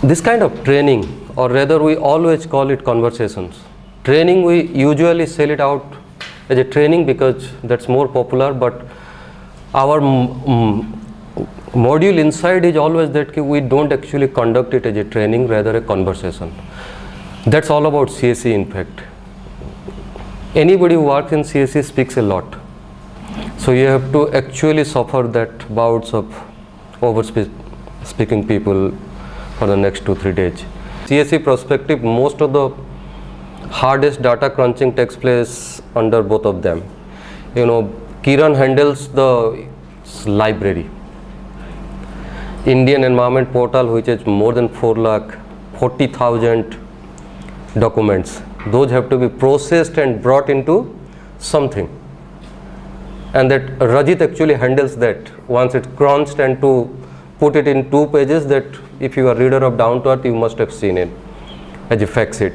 This kind of training, or rather we always call it conversations. Training, we usually sell it out as a training because that's more popular, but our module inside is always that we don't actually conduct it as a training, rather a conversation. That's all about CSE in fact. Anybody who works in CSE speaks a lot. So you have to actually suffer that bouts of speaking people for the next 2-3 days. CSE perspective, most of the hardest data crunching takes place under both of them. Kiran handles the library. Indian Environment Portal, which is more than 4,40,000 documents. Those have to be processed and brought into something. And that Rajit actually handles that. Once it's crunched and to put it in 2 pages, that if you are a reader of Down to Earth, you must have seen it as a fact sheet.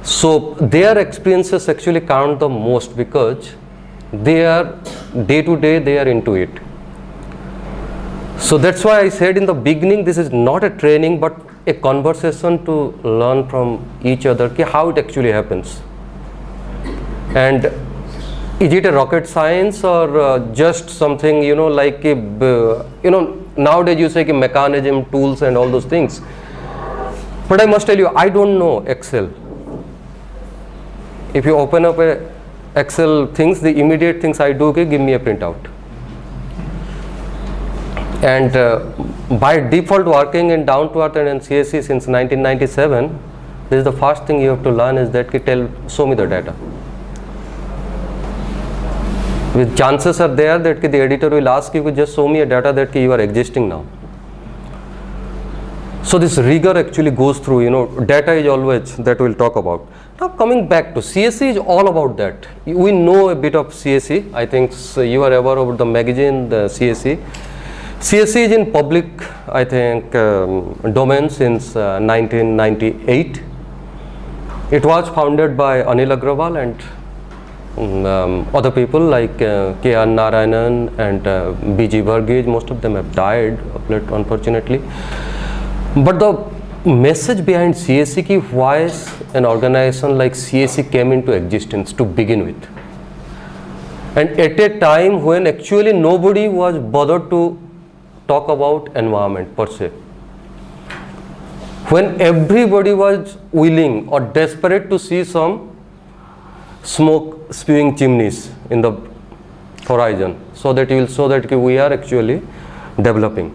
So their experiences actually count the most because they are day to day, they are into it. So that's why I said in the beginning, this is not a training but a conversation to learn from each other how it actually happens. And is it a rocket science or just something, like nowadays you say mechanism, tools and all those things. But I must tell you, I don't know Excel. If you open up a Excel things, the immediate things I do, give me a printout. And by default working in Down to Earth and in CSE since 1997, this is the first thing you have to learn is that show me the data. With chances are there that the editor will ask you, just show me a data that you are existing now. So this rigor actually goes through, data is always that we'll talk about. Now coming back to CSE is all about that. We know a bit of CSE. I think you are aware of the magazine, the CSE. CSE is in public, I think, domain since 1998. It was founded by Anil Agrawal and other people like K.R. Narayanan and B.G. Varghese. Most of them have died of late, unfortunately. But the message behind CSE, why an organization like CSE came into existence to begin with. And at a time when actually nobody was bothered to talk about environment per se. When everybody was willing or desperate to see some smoke spewing chimneys in the horizon, so that you will show that we are actually developing.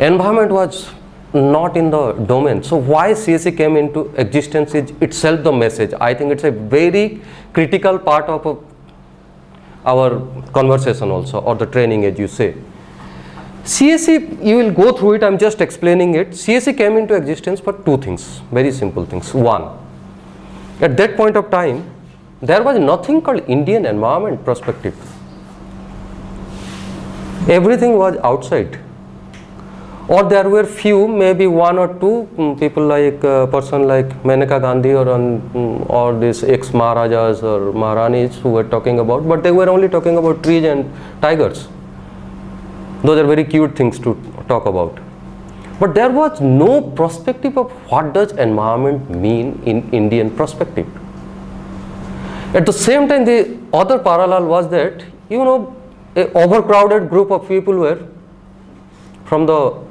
Environment was not in the domain. So why CSE came into existence is itself the message. I think it's a very critical part of our conversation also, or the training as you say. CSE, you will go through it, I'm just explaining it. CSE came into existence for 2 things, very simple things. One, at that point of time, there was nothing called Indian environment perspective. Everything was outside. Or there were few, maybe 1 or 2 people like a person like Maneka Gandhi or this ex-Maharajas or Maharanis who were talking about, but they were only talking about trees and tigers. Those are very cute things to talk about. But there was no perspective of what does environment mean in Indian perspective. At the same time, the other parallel was that, a overcrowded group of people were from the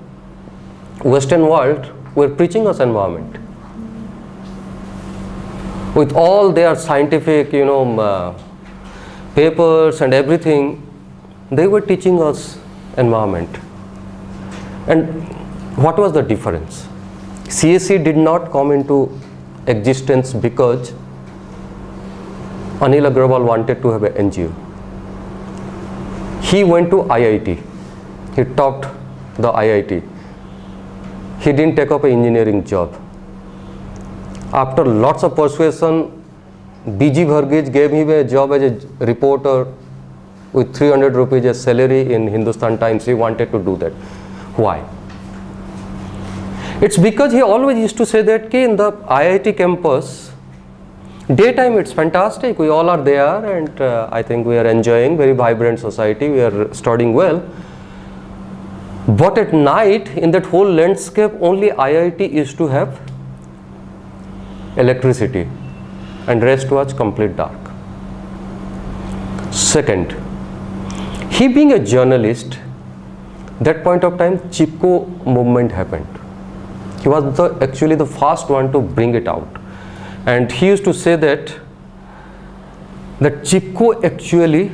Western world were preaching us environment. With all their scientific, papers and everything, they were teaching us environment. And what was the difference? CSE did not come into existence because Anil Agrawal wanted to have an NGO. He went to IIT. He taught the IIT. He didn't take up an engineering job. After lots of persuasion, B.G. Varghese gave him a job as a reporter with 300 rupees as salary in Hindustan Times. He wanted to do that. Why? It's because he always used to say that in the IIT campus, daytime it's fantastic, we all are there and I think we are enjoying very vibrant society, we are studying well. But at night, in that whole landscape, only IIT used to have electricity, and rest was complete dark. Second, he being a journalist, that point of time Chipko movement happened. He was actually the first one to bring it out, and he used to say that Chipko actually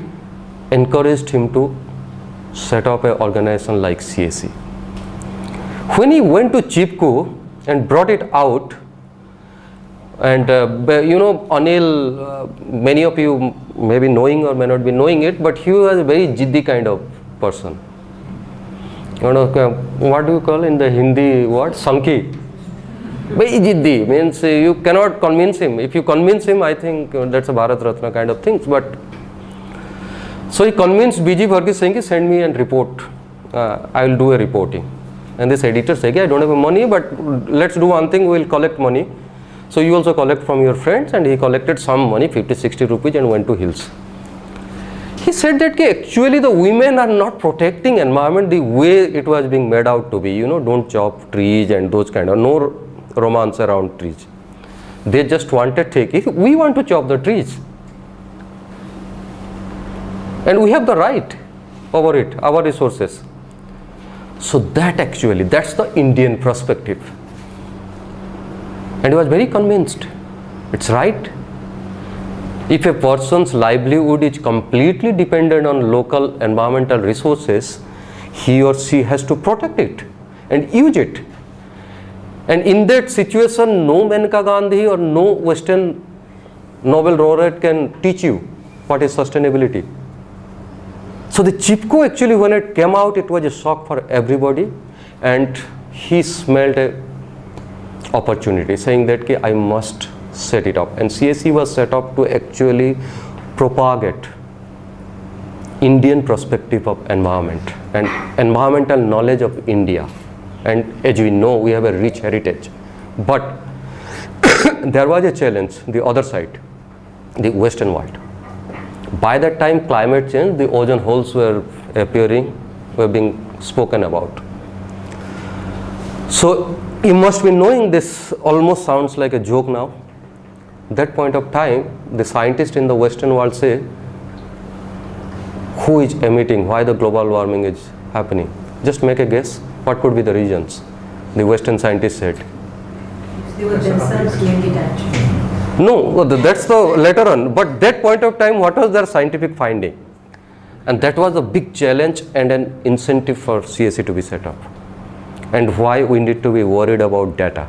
encouraged him to set up an organization like CSE. When he went to Chipko and brought it out, and Anil, many of you may be knowing or may not be knowing it, but he was a very jiddi kind of person. What do you call in the Hindi word? Sanki. Very jiddi, means you cannot convince him. If you convince him, I think that's a Bharat Ratna kind of things. But so he convinced BG Varghese saying, send me and report. I will do a reporting. And this editor said, I don't have money, but let's do one thing, we will collect money. So you also collect from your friends, and he collected some money, 50-60 rupees, and went to hills. He said that actually the women are not protecting environment the way it was being made out to be. Don't chop trees and those kind of, no romance around trees. They just wanted take. If we want to chop the trees, and we have the right over it, our resources. So that's the Indian perspective. And he was very convinced, it's right. If a person's livelihood is completely dependent on local environmental resources, he or she has to protect it and use it. And in that situation, no Maneka Gandhi or no Western Nobel laureate can teach you what is sustainability. So the Chipko actually, when it came out, it was a shock for everybody, and he smelled a opportunity, saying that I must set it up. And CSE was set up to actually propagate Indian perspective of environment and environmental knowledge of India. And as we know, we have a rich heritage. But there was a challenge, the other side, the Western world. By that time, climate change, the ozone holes were appearing, were being spoken about. So you must be knowing, this almost sounds like a joke now. That point of time, the scientists in the Western world say, who is emitting, why the global warming is happening? Just make a guess, what could be the reasons? The Western scientists said. They were themselves doing it actually. No, that's the later on. But that point of time, what was their scientific finding? And that was a big challenge and an incentive for CSE to be set up. And why we need to be worried about data.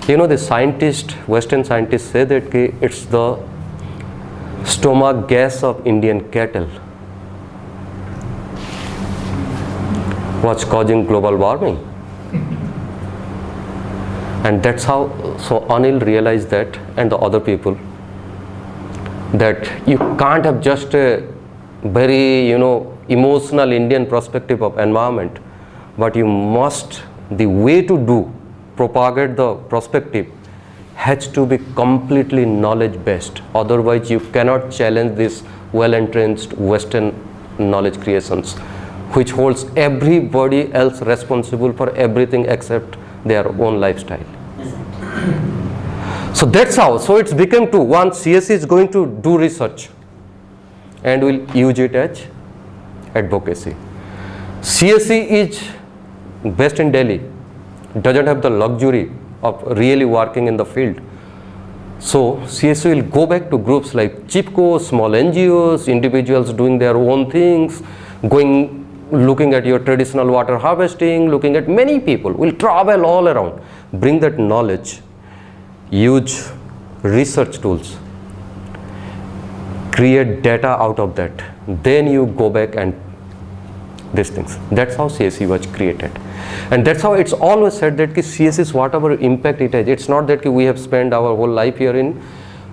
The scientists, Western scientists say that it's the stomach gas of Indian cattle what's causing global warming. And that's how, so Anil realized that, and the other people, that you can't have just a very, emotional Indian perspective of environment, but you must, the way to do, propagate the perspective has to be completely knowledge based. Otherwise you cannot challenge this well entrenched Western knowledge creations, which holds everybody else responsible for everything except their own lifestyle. So that's how, so it's become to, one, CSE is going to do research and will use it as advocacy. CSE is based in Delhi, doesn't have the luxury of really working in the field. So CSE will go back to groups like Chipko, small NGOs, individuals doing their own things, looking at your traditional water harvesting, looking at many people, will travel all around, bring that knowledge, use research tools, create data out of that. Then you go back and these things. That's how CSE was created. And that's how it's always said that CSE is whatever impact it has. It's not that we have spent our whole life here in,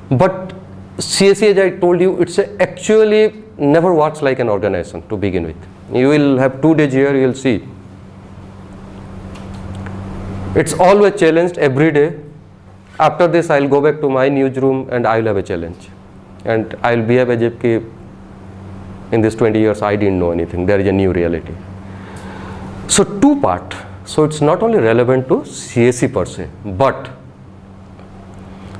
but CSE, as I told you, it's actually never works like an organization to begin with. You will have 2 days here, you will see. It's always challenged every day. After this, I'll go back to my newsroom and I'll have a challenge. And I'll behave as if in these 20 years I didn't know anything. There is a new reality. So two part. So it's not only relevant to CSE per se, but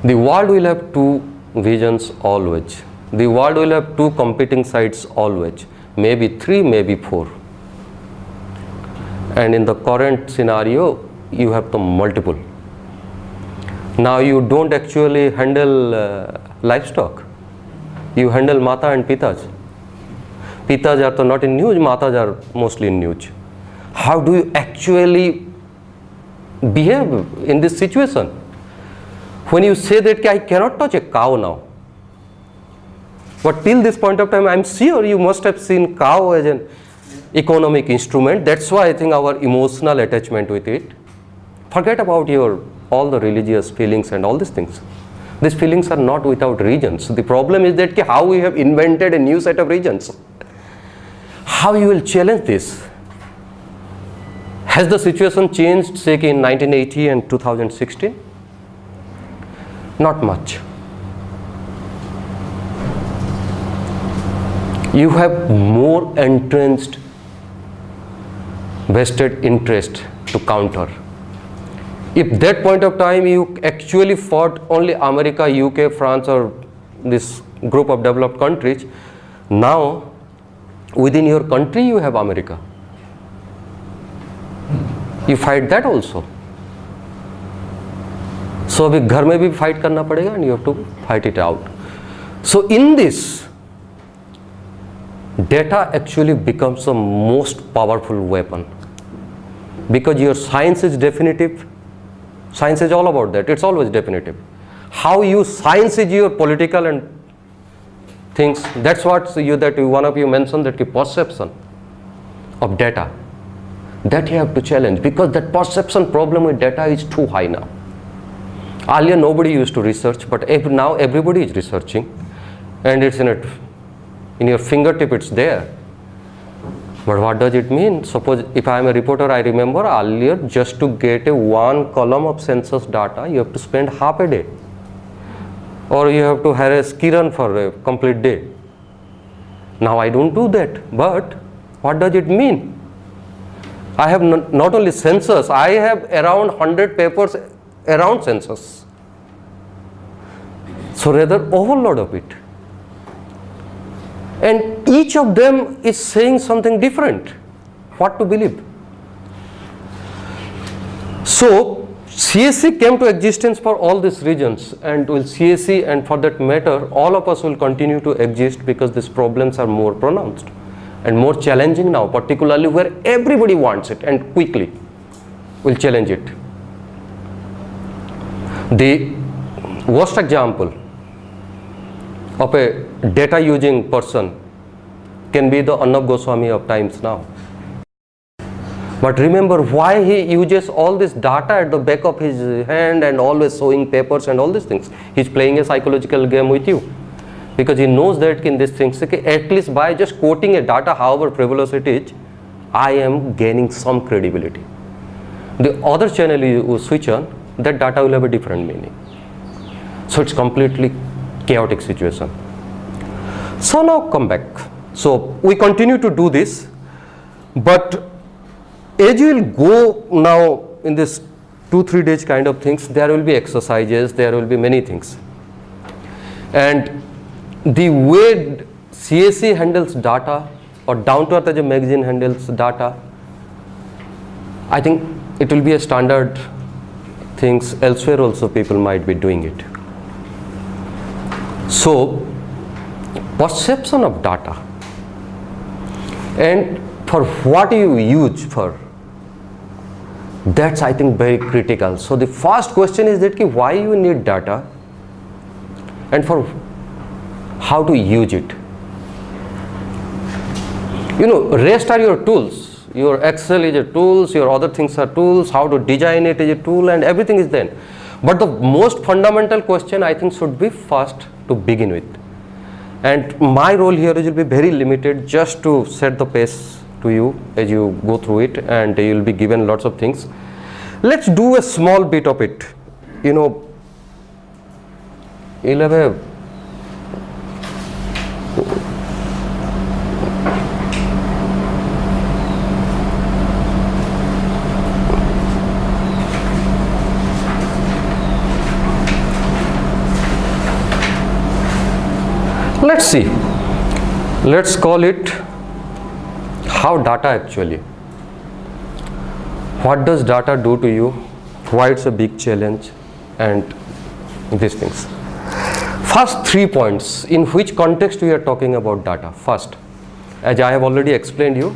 the world will have two visions always. The world will have two competing sides always, maybe three, maybe four. And in the current scenario, you have the multiple. Now you don't actually handle livestock. You handle Mata and Pitas. Pitas are not in news, Matas are mostly in news. How do you actually behave in this situation? When you say that I cannot touch a cow now, but till this point of time, I'm sure you must have seen cow as an economic instrument. That's why I think our emotional attachment with it. Forget about all the religious feelings and all these things. These feelings are not without reasons. The problem is that how we have invented a new set of reasons. How you will challenge this? Has the situation changed, say, in 1980 and 2016? Not much. You have more entrenched vested interest to counter. If that point of time you actually fought only America, UK, France, or this group of developed countries, now within your country you have America. You fight that also. So अभी घर में भी fight करना पड़ेगा and you have to fight it out. So in this, data actually becomes the most powerful weapon, because your science is definitive. Science is all about that. It's always definitive. How you science is your political and things. That's what one of you mentioned, that perception of data. That you have to challenge, because that perception problem with data is too high now. Earlier nobody used to research, but now everybody is researching, and it's in your fingertip, it's there. But what does it mean? Suppose if I am a reporter, I remember earlier just to get a one column of census data, you have to spend half a day, or you have to harass Kiran for a complete day. Now I don't do that, but what does it mean? I have not only census, I have around 100 papers around census. So rather overload of it. And each of them is saying something different. What to believe? So CSE came to existence for all these reasons, and will CSE, and for that matter, all of us will continue to exist, because these problems are more pronounced and more challenging now, particularly where everybody wants it and quickly will challenge it. The worst example of a data using person can be the Arnab Goswami of times now. But remember why he uses all this data at the back of his hand and always showing papers and all these things. He's playing a psychological game with you, because he knows that in these things, at least by just quoting a data, however frivolous it is, I am gaining some credibility. The other channel you switch on, that data will have a different meaning. So it's completely chaotic situation. So now come back. So we continue to do this, but as you will go now in this 2-3 days kind of things, there will be exercises, there will be many things. And the way CSE handles data, or Down to Earth as a magazine handles data, I think it will be a standard things elsewhere also people might be doing it. So perception of data, and for what you use for, that's I think very critical. So the first question is that why you need data, and for how to use it. Rest are your tools. Your Excel is a tools, your other things are tools, how to design it is a tool, and everything is then. But the most fundamental question I think should be first to begin with. And my role here will be very limited, just to set the pace to you as you go through it, and you will be given lots of things. Let's do a small bit of it. You'll have a Let's see. Let's call it how data actually. What does data do to you? Why it's a big challenge, and these things. First 3 points. In which context we are talking about data? First, as I have already explained you,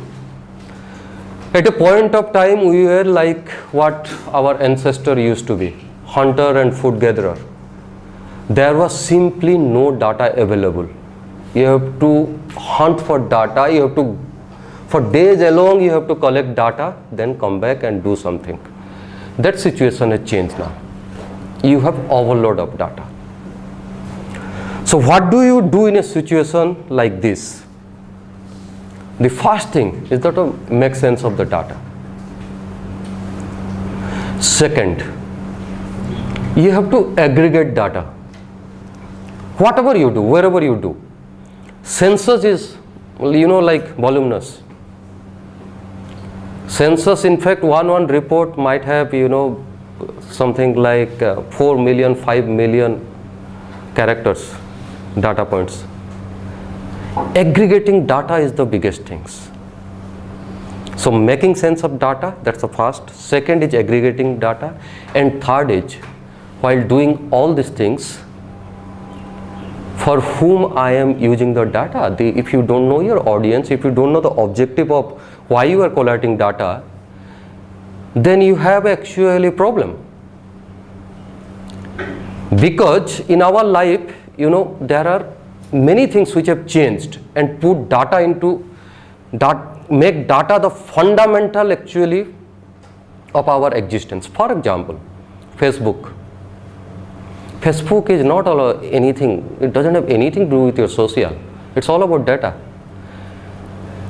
at a point of time we were like what our ancestor used to be, hunter and food gatherer. There was simply no data available. You have to hunt for data, you have to, for days along you have to collect data, then come back and do something. That situation has changed now. You have overload of data. So what do you do in a situation like this? The first thing is that to make sense of the data. Second, you have to aggregate data. Whatever you do, wherever you do. Census is, like voluminous. Census, in fact, one report might have, something like 4 million, 5 million characters, data points. Aggregating data is the biggest things. So making sense of data, that's the first. Second is aggregating data. And third is, while doing all these things, for whom I am using the data. If you don't know your audience, if you don't know the objective of why you are collecting data, then you have actually a problem. Because in our life, there are many things which have changed and put data into make data the fundamental actually of our existence. For example, Facebook is not anything, it doesn't have anything to do with your social. It's all about data.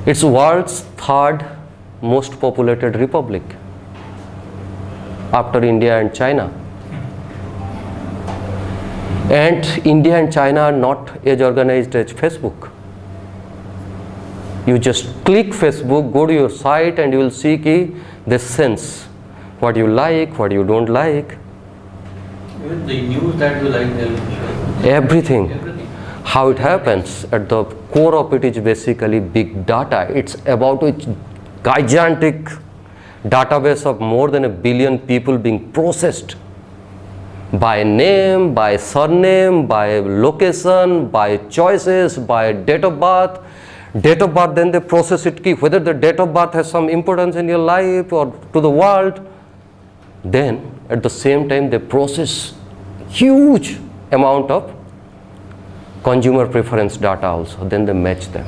It's world's third most populated republic after India and China. And India and China are not as organized as Facebook. You just click Facebook, go to your site, and you will see the sense what you like, what you don't like. Even the news that you like, Everything. How it happens, at the core of it is basically big data. It's about a gigantic database of more than 1 billion people being processed by name, by surname, by location, by choices, by date of birth. Date of birth, then they process it, whether the date of birth has some importance in your life or to the world. Then at the same time they process huge amount of consumer preference data also. Then they match them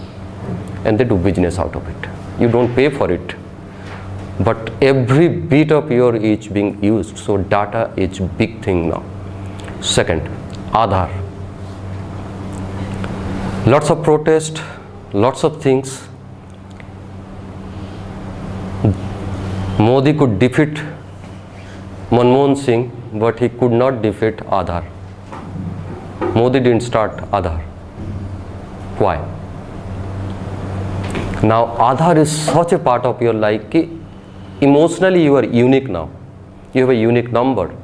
and they do business out of it. You don't pay for it, but every bit of your is being used. So data is big thing now. Second, Aadhaar. Lots of protest, lots of things. Modi could defeat Manmohan Singh, but he could not defeat Aadhaar. Modi didn't start Aadhaar. Why? Now Aadhaar is such a part of your life that emotionally you are unique now. You have a unique number.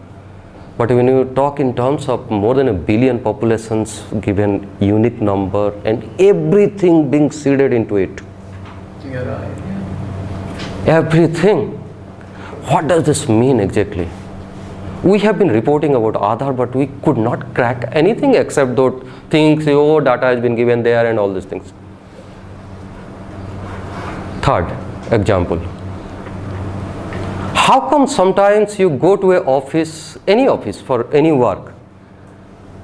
But when you talk in terms of more than 1 billion populations given unique number and everything being seeded into it. you're right. Everything. What does this mean exactly? We have been reporting about Aadhaar, but we could not crack anything except those things, data has been given there and all these things. Third example. How come sometimes you go to any office for any work,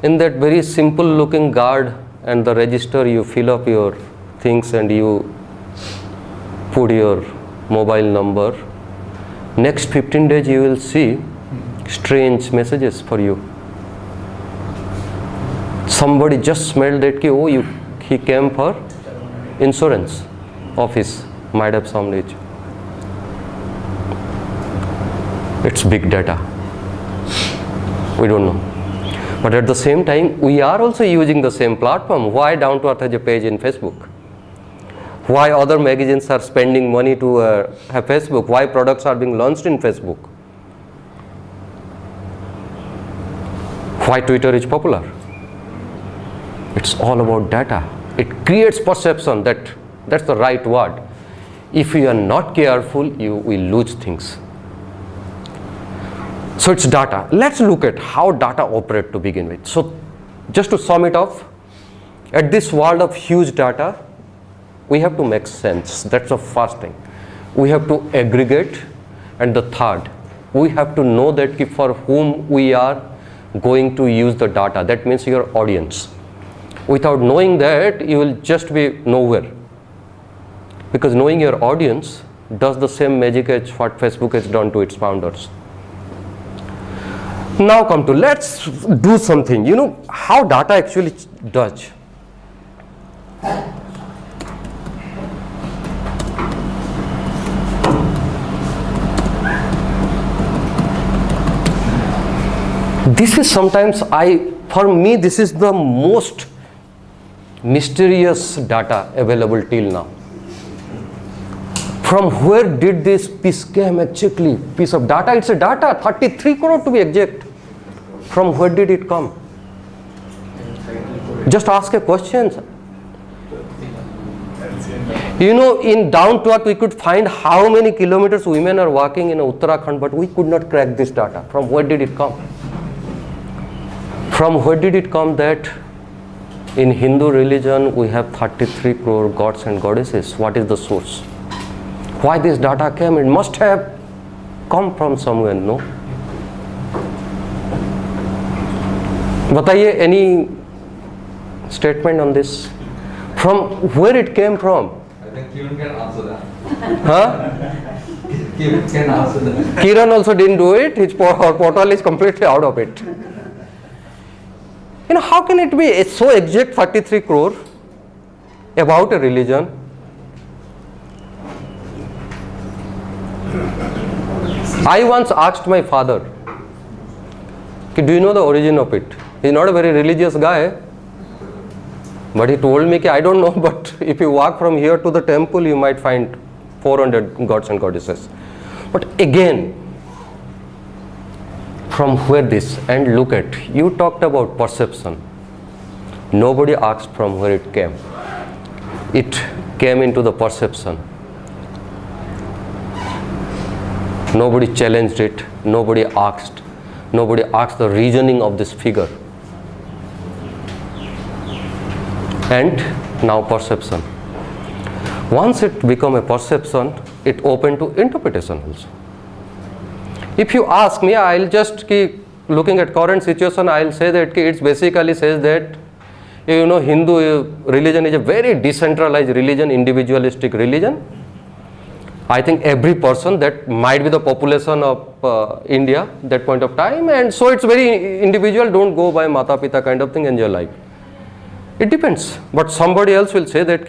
in that very simple looking guard and the register, you fill up your things and you put your mobile number. Next 15 days you will see strange messages for you. Somebody just smelled that he came for insurance office, might have some age. It's big data. We don't know. But at the same time, we are also using the same platform. Why Down to Earth has a page in Facebook? Why other magazines are spending money to have Facebook? Why products are being launched in Facebook? Why Twitter is popular? It's all about data. It creates perception. That's the right word. If you are not careful, you will lose things. So it's data. Let's look at how data operate to begin with. So just to sum it up, at this world of huge data, we have to make sense. That's the first thing. We have to aggregate, and the third, we have to know that for whom we are going to use the data. That means your audience. Without knowing that, you will just be nowhere. Because knowing your audience does the same magic as what Facebook has done to its founders. Now come to, let's do something. You know how data actually does. This is sometimes for me, this is the most mysterious data available till now. From where did this piece came actually? Piece of data, it's a data, 33 crore to be exact. From where did it come? Just ask a question. You know, in down to earth we could find how many kilometers women are walking in Uttarakhand, but we could not crack this data. From where did it come? From where did it come that in Hindu religion we have 33 crore gods and goddesses? What is the source? Why this data came? It must have come from somewhere, no? Bataiye, any statement on this? From where it came from? I think Kiran can answer that. Huh? Kiran can answer that. Kiran also didn't do it. Her portal is completely out of it. You know, how can it be so exact 33 crore about a religion? I once asked my father, do you know the origin of it? He's not a very religious guy, but he told me, I don't know, but if you walk from here to the temple, you might find 400 gods and goddesses. But again, from where this? And look at, you talked about perception. Nobody asked from where it came. It came into the perception. Nobody challenged it. Nobody asked. Nobody asked the reasoning of this figure. And now perception. Once it become a perception, it open to interpretation also. If you ask me, I'll just keep looking at current situation. I'll say that it basically says that, you know, Hindu religion is a very decentralized religion, individualistic religion. I think every person, that might be the population of India that point of time, and so it's very individual, don't go by Mata Pita kind of thing, enjoy life. It depends, but somebody else will say that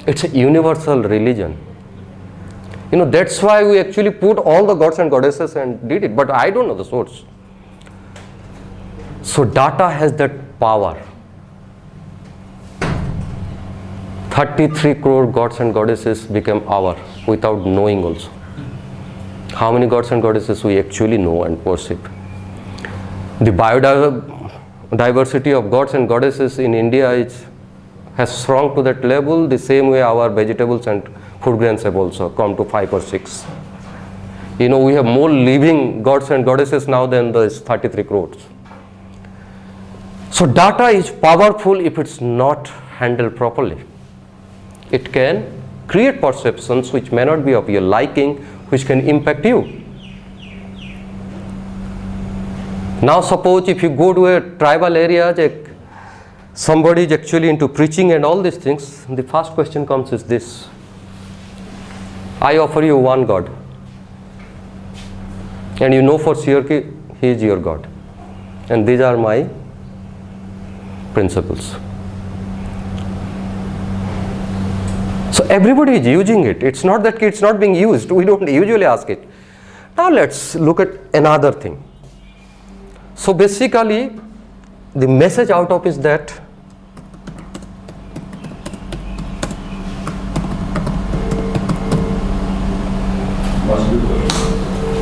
it's a universal religion. You know, that's why we actually put all the gods and goddesses and did it, but I don't know the source. So data has that power. 33 crore gods and goddesses became our without knowing also. How many gods and goddesses we actually know and perceive? The biodiversity of gods and goddesses in India has shrunk to that level, the same way our vegetables and food grains have also come to 5 or 6. You know, we have more living gods and goddesses now than those 33 crores. So data is powerful if it's not handled properly. It can create perceptions which may not be of your liking, which can impact you. Now suppose if you go to a tribal area, somebody is actually into preaching and all these things, the first question comes is this: I offer you one God, and you know for sure He is your God, and these are my principles. So everybody is using it. It's not that it's not being used. We don't usually ask it. Now let's look at another thing. So basically, the message out of is that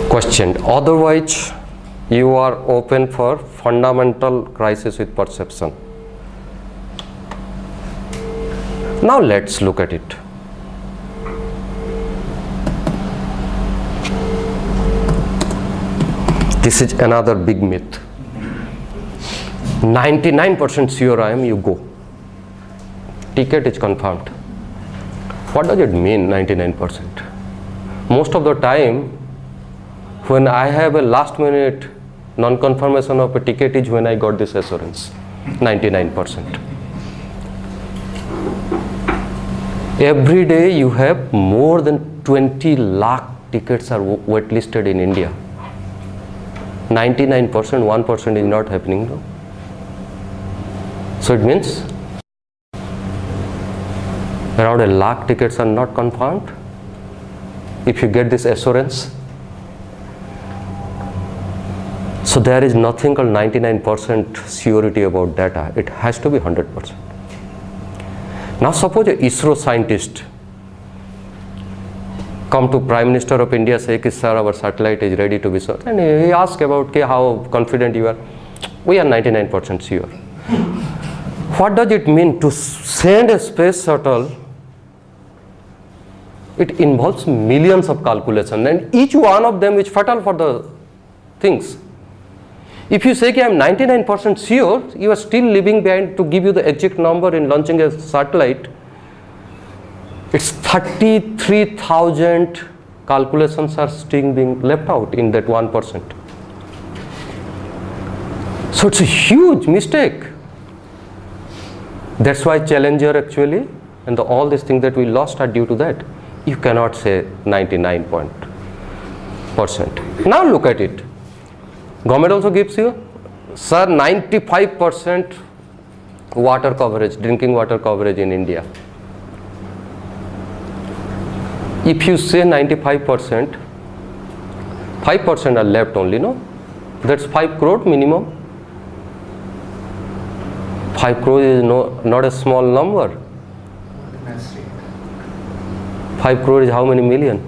questioned. Otherwise, you are open for fundamental crisis with perception. Now let's look at it. This is another big myth. 99% sure I am, you go. Ticket is confirmed. What does it mean, 99%? Most of the time, when I have a last minute non-confirmation of a ticket is when I got this assurance, 99%. Every day you have more than 20 lakh tickets are waitlisted in India. 99%, 1% is not happening. No? So it means around a lakh tickets are not confirmed. If you get this assurance, so there is nothing called 99% surety about data. It has to be 100%. Now suppose a ISRO scientist come to Prime Minister of India, say, sir, our satellite is ready to be searched, and he asks about how confident you are. We are 99% sure. What does it mean to send a space shuttle? It involves millions of calculations, and each one of them is fatal for the things. If you say I am 99% sure, you are still leaving behind to give you the exact number in launching a satellite. It's 33,000 calculations are still being left out in that 1%. So it's a huge mistake. That's why Challenger actually, and all these things that we lost are due to that. You cannot say 99%. Now look at it. Government also gives you, sir, 95% water coverage, drinking water coverage in India. If you say 95%, 5% are left only, no? That's 5 crore minimum. 5 crore is not a small number. 5 crore is how many million?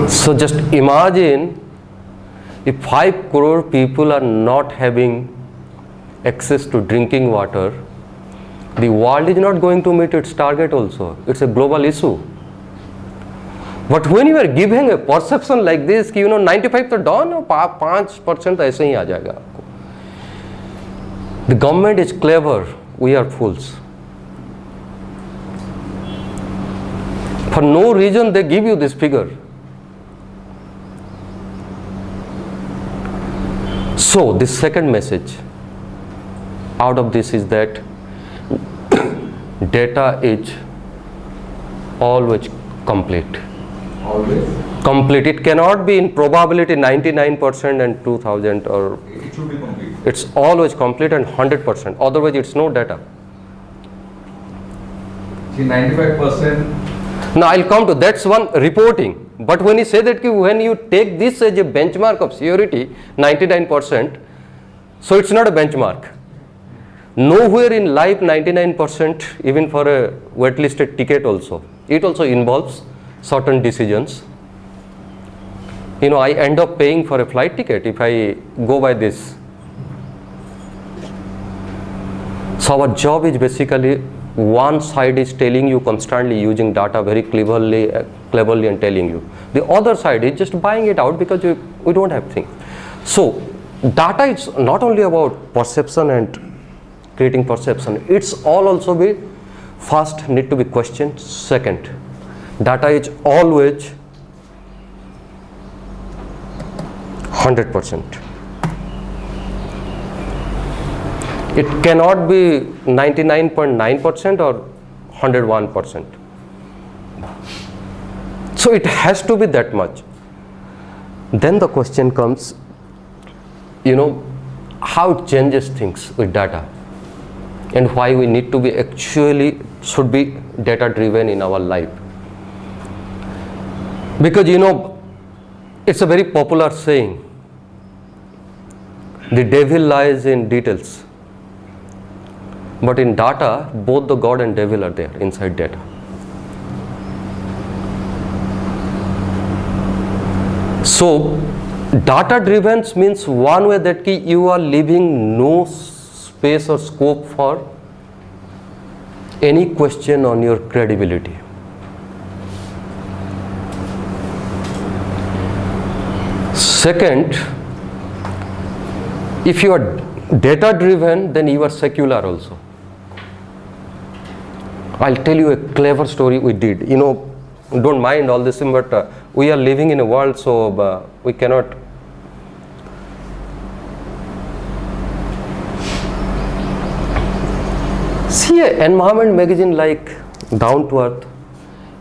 So just imagine if 5 crore people are not having access to drinking water, the world is not going to meet its target also. It's a global issue. But when you are giving a perception like this, 95 तो done, 5% तो ऐसे ही आ जाएगा आपको. The government is clever, we are fools. For no reason they give you this figure. So the second message out of this is that data is always complete. Always? Complete. It cannot be in probability 99% and 2000 or... It should be complete. It's always complete and 100%. Otherwise it's no data. See, 95%. Now I'll come to that's one reporting. But when you say that when you take this as a benchmark of surety, 99%, so it's not a benchmark. Nowhere in life 99%, even for a waitlisted ticket also. It also involves certain decisions. I end up paying for a flight ticket if I go by this. So our job is basically one side is telling you constantly using data very cleverly and telling you. The other side is just buying it out because we don't have things. So data is not only about perception and creating perception. It's all also be first need to be questioned. Second, data is always 100%. It cannot be 99.9% or 101%. So it has to be that much. Then the question comes, how it changes things with data and why we need to be should be data driven in our life. Because it's a very popular saying, the devil lies in details. But in data, both the God and devil are there inside data. So data driven means one way that you are leaving no space or scope for any question on your credibility. Second, if you are data driven, then you are secular also. I'll tell you a clever story we did. Don't mind all this, but we are living in a world, so we cannot. See, an environment magazine like Down to Earth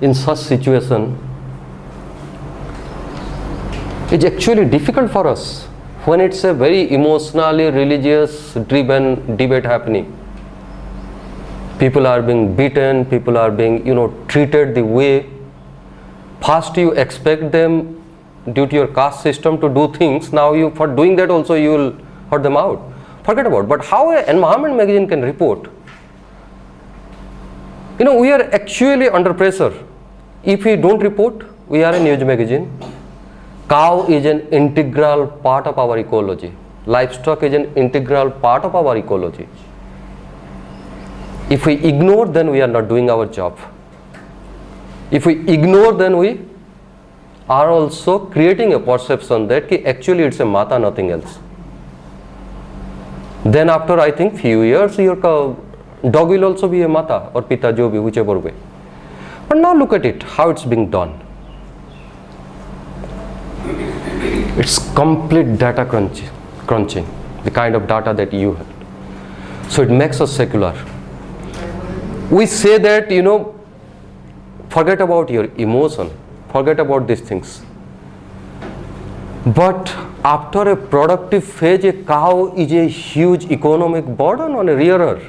in such situation is actually difficult for us when it's a very emotionally religious driven debate happening. People are being beaten, people are being treated the way first you expect them due to your caste system to do things. Now for doing that also you will hurt them out. Forget about. But how an environment magazine can report? We are actually under pressure. If we don't report, we are a news magazine. Cow is an integral part of our ecology. Livestock is an integral part of our ecology. If we ignore, then we are not doing our job. If we ignore, then we are also creating a perception that actually it's a mata, nothing else. Then after I think few years, your dog will also be a mata or pita, jo bhi, whichever way. But now look at it, how it's being done. It's complete data crunching, the kind of data that you have. So it makes us secular. We say that, forget about your emotion, forget about these things. But after a productive phase, a cow is a huge economic burden on a rearer.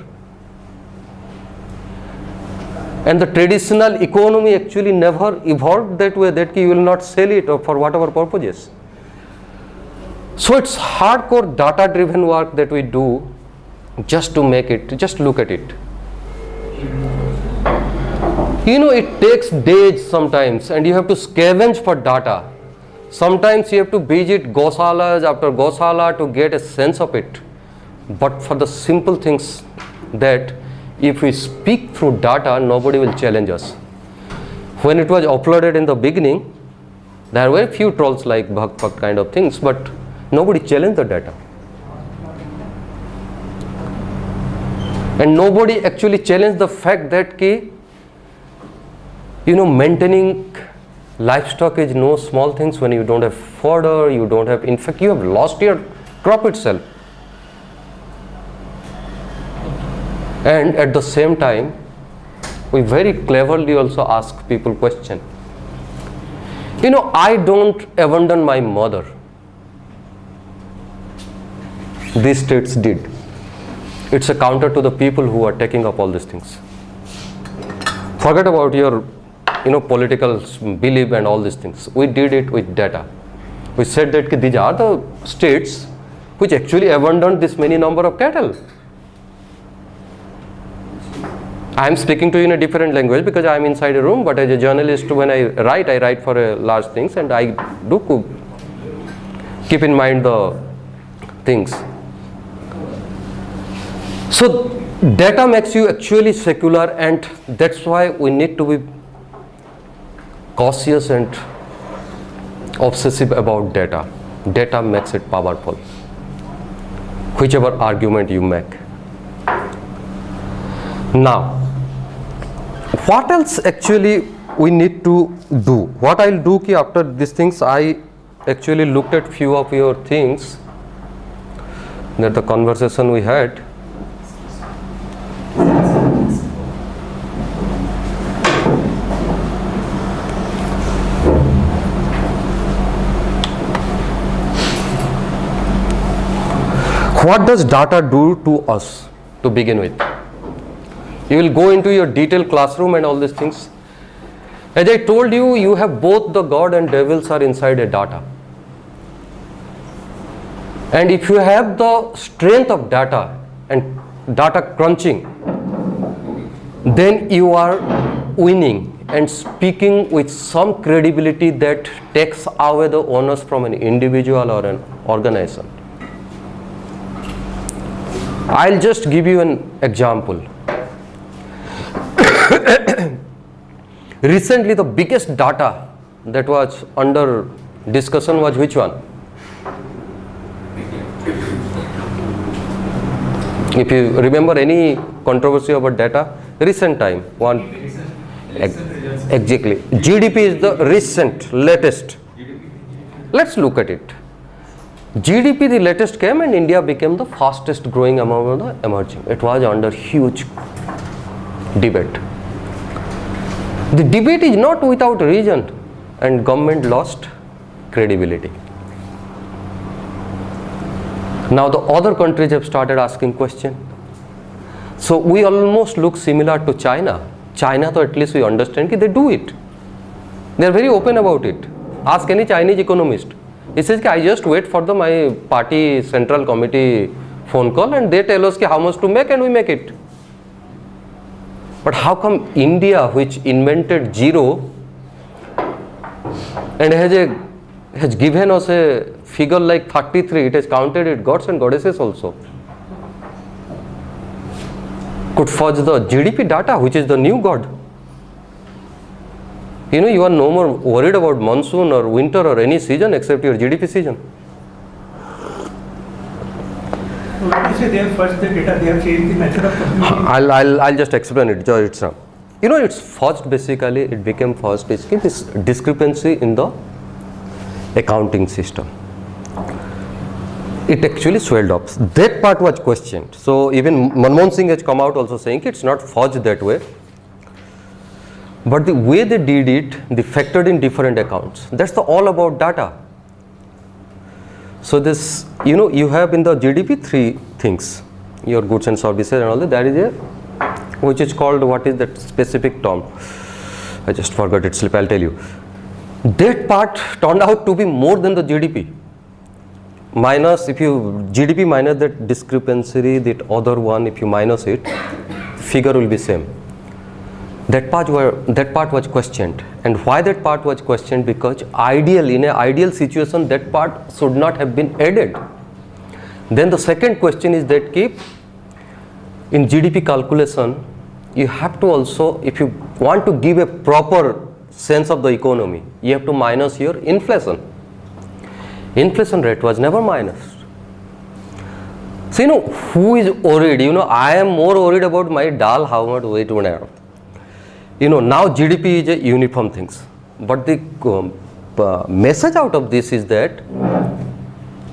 And the traditional economy actually never evolved that way, that you will not sell it or for whatever purposes. So it's hardcore data driven work that we do just to make it, just look at it. It takes days sometimes and you have to scavenge for data. Sometimes you have to visit gosalas after gosala to get a sense of it. But for the simple things that if we speak through data, nobody will challenge us. When it was uploaded in the beginning, there were few trolls like bhak kind of things, but nobody challenged the data. And nobody actually challenged the fact that maintaining livestock is no small things when you don't have fodder, you don't have, in fact, you have lost your crop itself. And at the same time, we very cleverly also ask people question. I don't abandon my mother. These states did. It's a counter to the people who are taking up all these things. Forget about your political belief and all these things. We did it with data. We said that these are the states which actually abandoned this many number of cattle. I am speaking to you in a different language because I am inside a room, but as a journalist, when I write for a large things, and I do keep in mind the things. So data makes you actually secular, and that's why we need to be cautious and obsessive about data. Data makes it powerful, whichever argument you make. Now, what else actually we need to do? What I'll do after these things, I actually looked at few of your things that the conversation we had. What does data do to us to begin with? You will go into your detailed classroom and all these things. As I told you, you have both the God and devils are inside a data. And if you have the strength of data and data crunching, then you are winning and speaking with some credibility that takes away the onus from an individual or an organization. I'll just give you an example. Recently, the biggest data that was under discussion was which one? If you remember any controversy about data, recent time, one exactly. GDP is the recent, latest. Let's look at it. GDP, the latest came, and India became the fastest growing among the emerging. It was under huge debate. The debate is not without reason, and government lost credibility. Now the other countries have started asking questions. So we almost look similar to China. China, though, at least we understand that they do it. They are very open about it. Ask any Chinese economist. He says, I just wait for my party central committee phone call and they tell us how much to make and we make it. But how come India, which invented zero and has given us a figure like 33, it has counted it gods and goddesses also, could fudge the GDP data, which is the new god? You are no more worried about monsoon or winter or any season except your GDP season. When you say they have fudged the data, they have changed the method of computing. I'll just explain it. It's it's fudged basically. It became fudged basically this discrepancy in the accounting system. It actually swelled up. That part was questioned. So even Manmohan Singh has come out also saying it's not fudged that way. But the way they did it, they factored in different accounts. That's all about data. So this, you have in the GDP three things, your goods and services and all that. That is a, which is called, what is that specific term? I just forgot it, slip, I'll tell you. That part turned out to be more than the GDP. Minus, if you, GDP minus that discrepancy, that other one, if you minus it, figure will be same. That part was questioned. And why that part was questioned? Because in an ideal situation, that part should not have been added. Then the second question is that in GDP calculation, you have to also, if you want to give a proper sense of the economy, you have to minus your inflation. Inflation rate was never minused. So who is worried? I am more worried about my dal, how much weight would I have. Now GDP is a uniform things, but the message out of this is that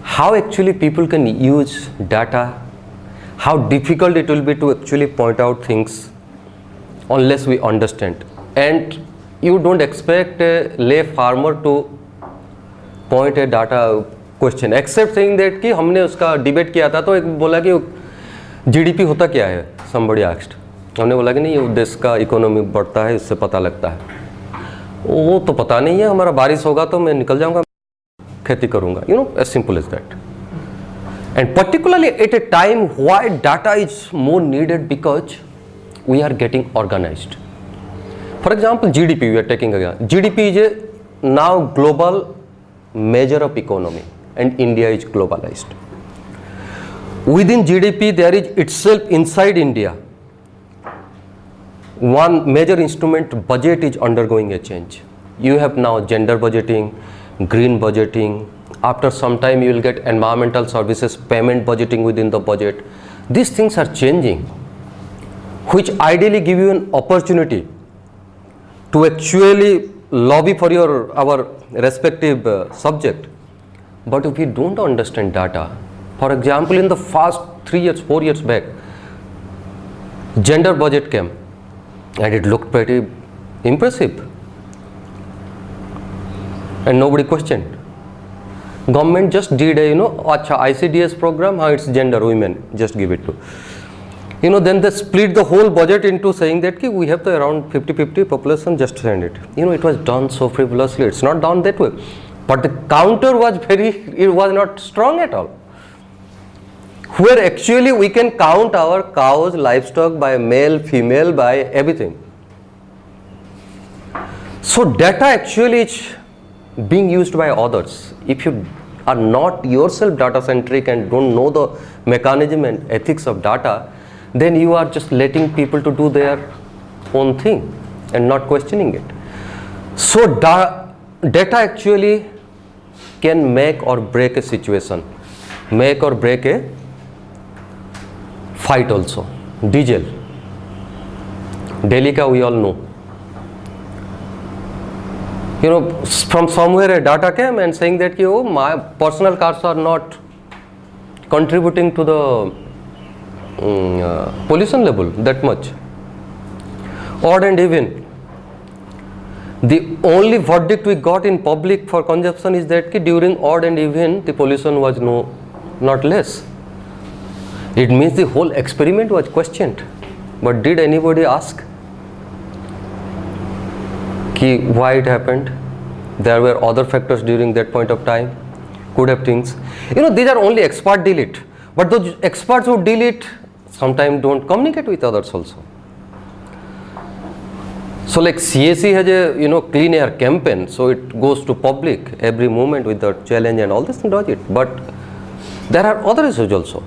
how actually people can use data, how difficult it will be to actually point out things unless we understand. And you don't expect a lay farmer to point a data question, except saying that कि हमने उसका debate किया था तो एक बोला कि GDP होता क्या है, somebody asked. हमने बोला कि नहीं ये देश का इकोनॉमी बढ़ता है, इससे पता लगता है. वो तो पता नहीं है, हमारा बारिश होगा तो मैं निकल जाऊंगा, खेती करूंगा. As simple as that. And particularly at a time why data is more needed, because we are getting organized. For example, GDP we are taking again. GDP is a now global measure of economy, and India is globalized. Within GDP there is itself inside India one major instrument, budget, is undergoing a change. You have now gender budgeting, green budgeting. After some time you will get environmental services payment budgeting within the budget. These things are changing, which ideally give you an opportunity to actually lobby for our respective subject. But if we don't understand data, for example, in the past 3 years, 4 years back, gender budget came and it looked pretty impressive and nobody questioned. Government just did a ICDS program, how it's gender, women, just give it to. Then they split the whole budget into saying that we have the around 50-50 population, just send it. It was done so frivolously. It's not done that way. But the counter was it was not strong at all. Where actually we can count our cows, livestock by male, female, by everything. So data actually is being used by others. If you are not yourself data centric and don't know the mechanism and ethics of data, then you are just letting people to do their own thing and not questioning it. So data actually can make or break a situation, make or break a fight also. Diesel, Delhi ka we all know. You know, from somewhere a data came and saying that oh, my personal cars are not contributing to the pollution level that much. Odd and even. The only verdict we got in public for consumption is that during odd and even the pollution was not less. It means the whole experiment was questioned. But did anybody ask why it happened? There were other factors during that point of time. Could have things. You know, these are only expert deal it. But those experts who deal it sometimes don't communicate with others also. So like CAC has a clean air campaign, so it goes to public every moment with the challenge and all this and does it. But there are other issues also.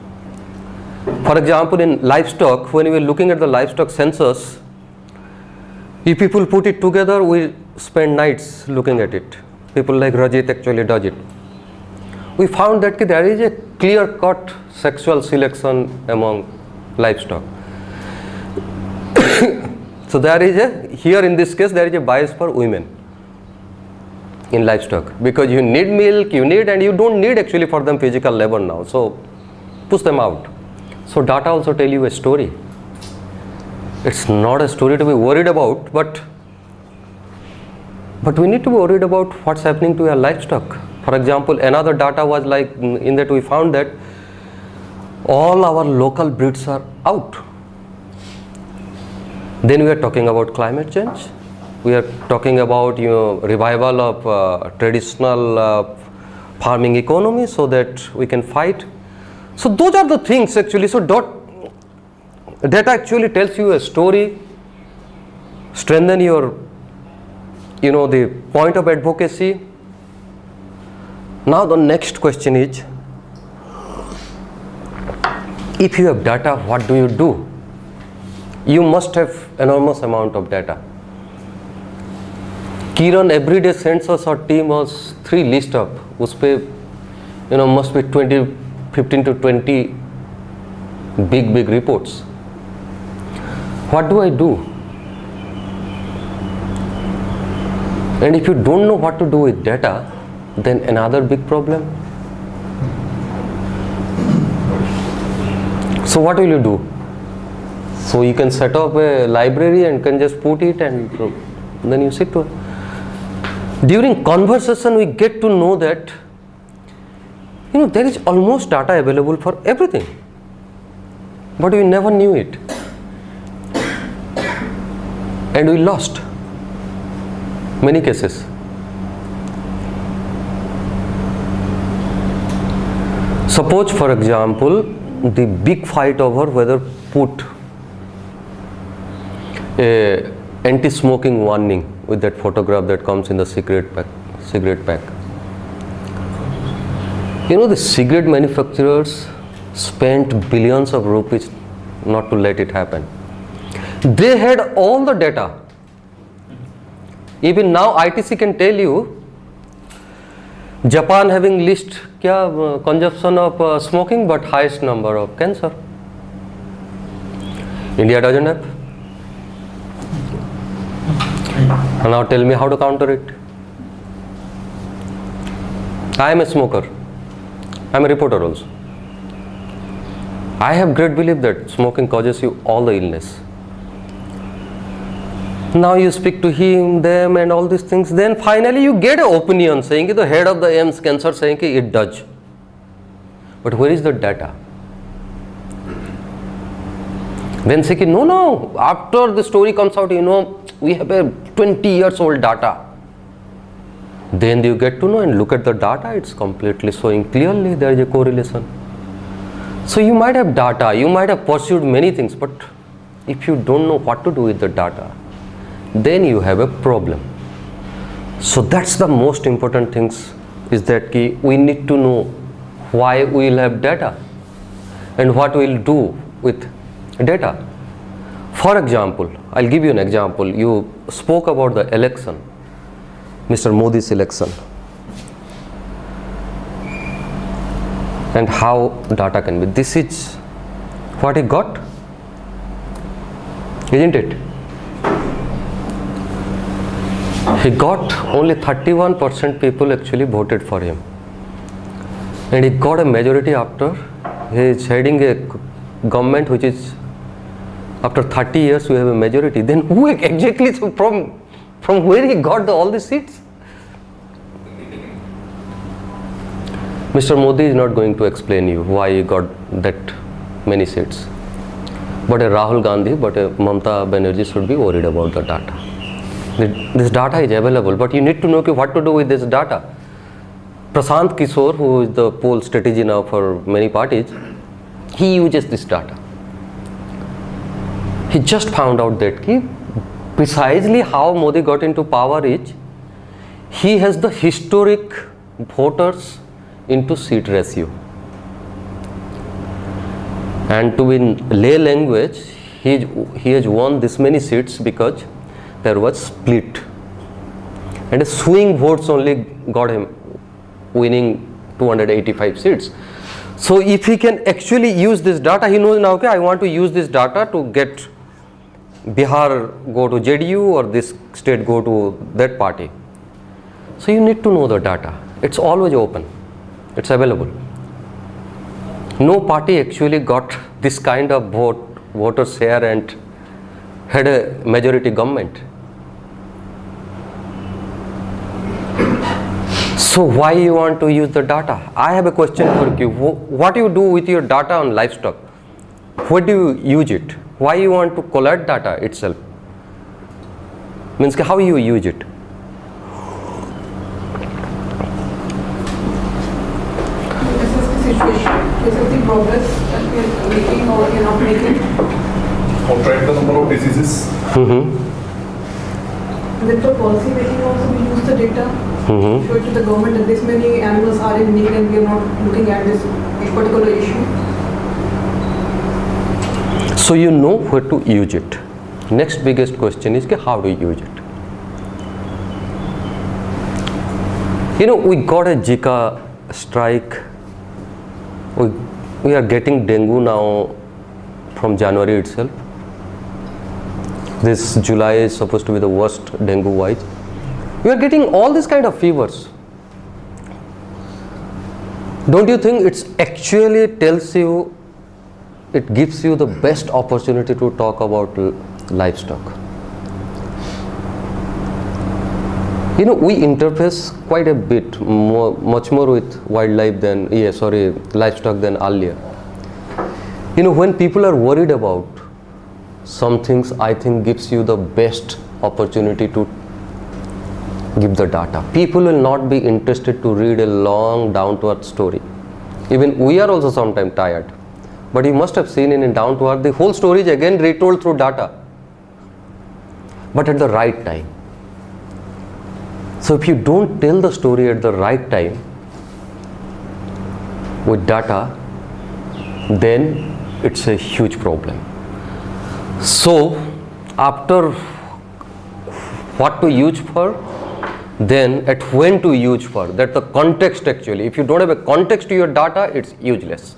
For example, in livestock, when we were looking at the livestock census, if people put it together, we spend nights looking at it. People like Rajit actually does it. We found that there is a clear-cut sexual selection among livestock. So there is here in this case, there is a bias for women in livestock, because you need milk, and you don't need actually for them physical labor now. So push them out. So data also tell you a story. It's not a story to be worried about, but we need to be worried about what's happening to your livestock. For example, another data was like in that we found that all our local breeds are out. Then we are talking about climate change. We are talking about revival of traditional farming economy so that we can fight. So those are the things actually. So data actually tells you a story, strengthen your the point of advocacy. Now the next question is, if you have data, what do you do? You must have enormous amount of data. Kiran every day sends us or team us 3 list up. Uspe must be 15 to 20 big reports. What do I do? And if you don't know what to do with data, then another big problem. So what will you do? So you can set up a library and can just put it and then you sit to it. During conversation we get to know that there is almost data available for everything, but we never knew it and we lost many cases. Suppose for example the big fight over whether put a anti-smoking warning with that photograph that comes in the cigarette pack. The cigarette manufacturers spent billions of rupees not to let it happen. They had all the data. Even now ITC can tell you Japan having least consumption of smoking but highest number of cancer. India doesn't have. And now tell me how to counter it. I am a smoker. I am a reporter also. I have great belief that smoking causes you all the illness. Now you speak to him, them and all these things, then finally you get an opinion saying the head of the AIMS cancer saying it does. But where is the data? Then say no, after the story comes out, we have a 20 years old data. Then you get to know and look at the data, it's completely showing clearly there is a correlation. So you might have data, you might have pursued many things, but if you don't know what to do with the data, then you have a problem. So that's the most important things, is that we need to know why we will have data and what we will do with data. For example, I'll give you an example. You spoke about the election, Mr. Modi's election, and how data can be. This is what he got, isn't it? He got only 31% people actually voted for him, and he got a majority after he is heading a government which is, after 30 years we have a majority. Then who exactly, from where he got all the seats? Mr. Modi is not going to explain you why he got that many seats, but a Rahul Gandhi, but a Mamata Banerjee should be worried about the data. This data is available, but you need to know what to do with this data. Prashant Kishore, who is the poll strategy now for many parties, he uses this data. He just found out that precisely how Modi got into power is, he has the historic voters into seat ratio. And to in lay language, he has won this many seats because there was split, and a swing votes only got him winning 285 seats. So if he can actually use this data, he knows now, okay, I want to use this data to get Bihar go to JDU or this state go to that party. So you need to know the data. It's always open, it's available. No party actually got this kind of voter share and had a majority government. So why you want to use the data? I have a question for you. What do you do with your data on livestock? Where do you use it? Why you want to collect data itself? Means how you use it? Assess the situation, assess the progress that we are making or we are not making. Or track the number of diseases. And then for policy making also we use the data. Show it to the government that this many animals are in need and we are not looking at this particular issue. So you know where to use it. Next biggest question is how do you use it? You know, we got a Zika strike. We are getting dengue now from January itself. This July is supposed to be the worst dengue wise. We are getting all these kind of fevers. Don't you think it's actually tells you, it gives you the best opportunity to talk about livestock? You know, we interface quite a bit much more with wildlife than, livestock than earlier. You know, when people are worried about some things, I think gives you the best opportunity to give the data. People will not be interested to read a long down-to-earth story. Even we are also sometimes tired. But you must have seen in Down to Earth, the whole story is again retold through data. But at the right time. So if you don't tell the story at the right time with data, then it's a huge problem. So after what to use for, then at when to use for, that the context actually. If you don't have a context to your data, it's useless.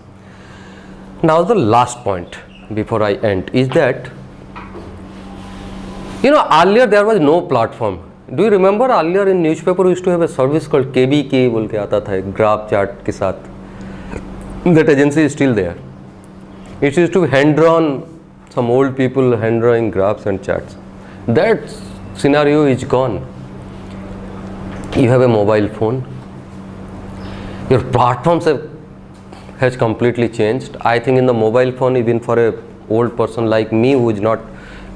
Now the last point before I end is that, you know, earlier there was no platform. Do you remember earlier in newspaper we used to have a service called KBK बोल के आता था graph chart के साथ. That agency is still there. It used to hand drawn, some old people hand drawing graphs and charts. That scenario is gone. You have a mobile phone. Your platforms has completely changed. I think in the mobile phone, even for a old person like me who is not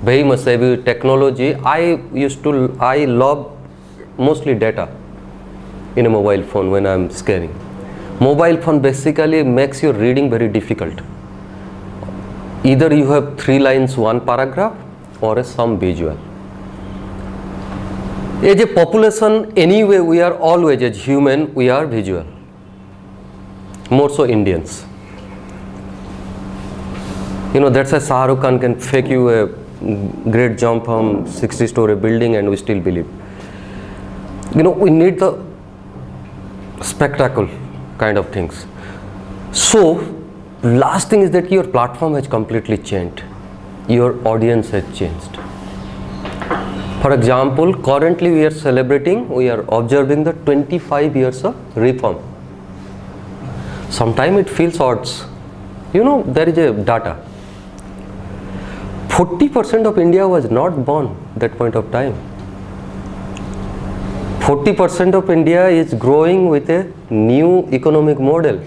very much savvy with technology, I love mostly data in a mobile phone when I'm scanning. Mobile phone basically makes your reading very difficult. Either you have 3 lines, 1 paragraph, or some visual. As a population, anyway, we are always, as human, we are visual. More so Indians. You know, that's why Shah Rukh Khan can fake you a great jump from 60-story building and we still believe. You know, we need the spectacle kind of things. So, last thing is that your platform has completely changed. Your audience has changed. For example, currently we are observing the 25 years of reform. Sometimes it feels odds. You know, there is a data. 40% of India was not born at that point of time. 40% of India is growing with a new economic model.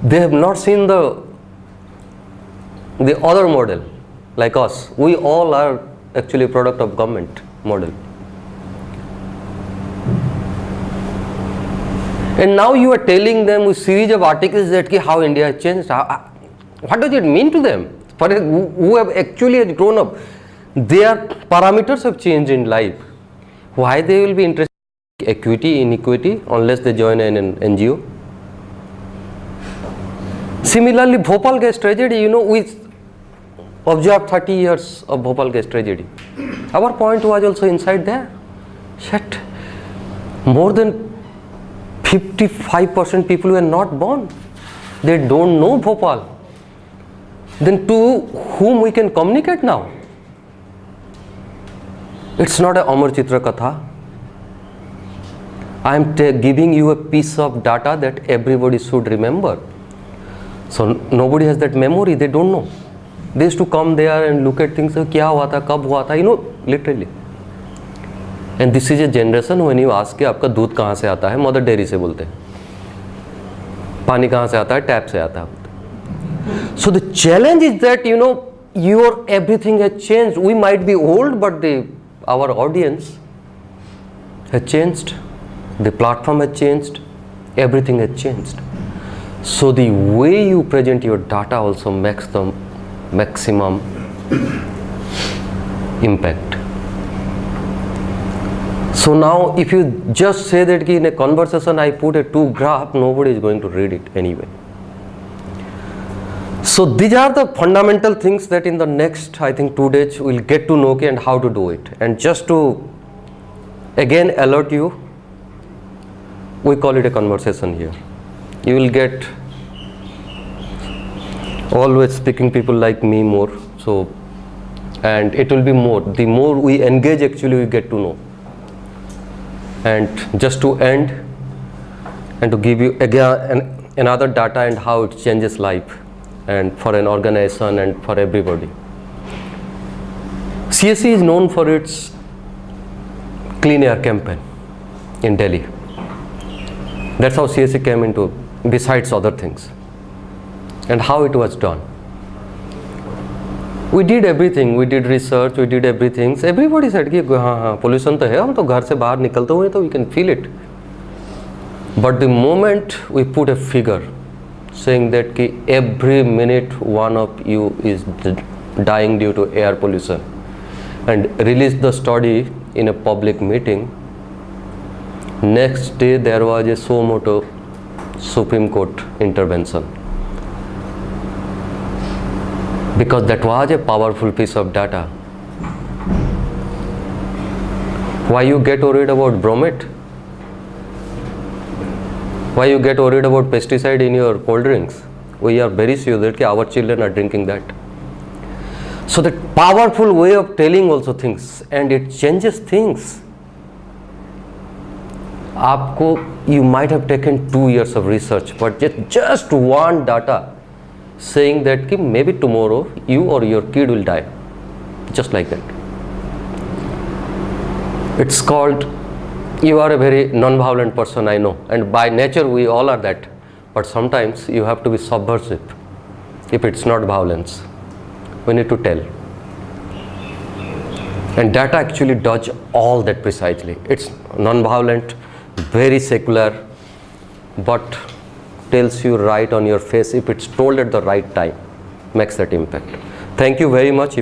They have not seen the other model like us. We all are actually a product of government model. And now you are telling them with series of articles that how India has changed. What does it mean to them? For who have actually grown up, their parameters have changed in life. Why they will be interested in equity, inequity, unless they join an NGO? Similarly, Bhopal gas tragedy, you know, we observed 30 years of Bhopal gas tragedy. Our point was also inside there. Shit, more than 55% people were not born. They don't know Bhopal. Then to whom we can communicate now? It's not a Amar Chitra Katha. I am giving you a piece of data that everybody should remember. So nobody has that memory, they don't know. They used to come there and look at things, kya hua tha, kab hua tha, you know, literally. And this is a generation when you ask कि आपका दूध कहाँ से आता है, mother dairy से बोलते हैं. पानी कहाँ से आता है, टैप से आता है. So the challenge is that, you know, your everything has changed. We might be old, but our audience has changed. The platform has changed. Everything has changed. So the way you present your data also makes the maximum impact. So now if you just say that in a conversation I put a 2 graph, nobody is going to read it anyway. So these are the fundamental things that in the next, I think, 2 days we'll get to know and how to do it. And just to again alert you, we call it a conversation here. You will get always speaking people like me more. So, and it will be more. The more we engage, actually we get to know. And just to end and to give you again another data and how it changes life and for an organization and for everybody. CSE is known for its clean air campaign in Delhi. That's how CSE came into, besides other things. And how it was done. We did everything, we did research, we did everything. So everybody said कि हाँ pollution तो है, हम तो घर से बाहर निकलते हुए तो we can feel it. But the moment we put a figure saying that कि every minute one of you is dying due to air pollution and released the study in a public meeting, next day there was a suo motu Supreme Court intervention. Because that was a powerful piece of data. Why you get worried about bromate? Why you get worried about pesticide in your cold drinks? We are very sure that our children are drinking that. So that powerful way of telling also things, and it changes things. You might have taken 2 years of research, but just one data saying that maybe tomorrow you or your kid will die, just like that. It's called, you are a very non-violent person, I know, and by nature we all are that, but sometimes you have to be subversive. If it's not violence, we need to tell. And data actually does all that precisely. It's non-violent, very secular, but tells you right on your face if it's told at the right time, makes that impact. Thank you very much.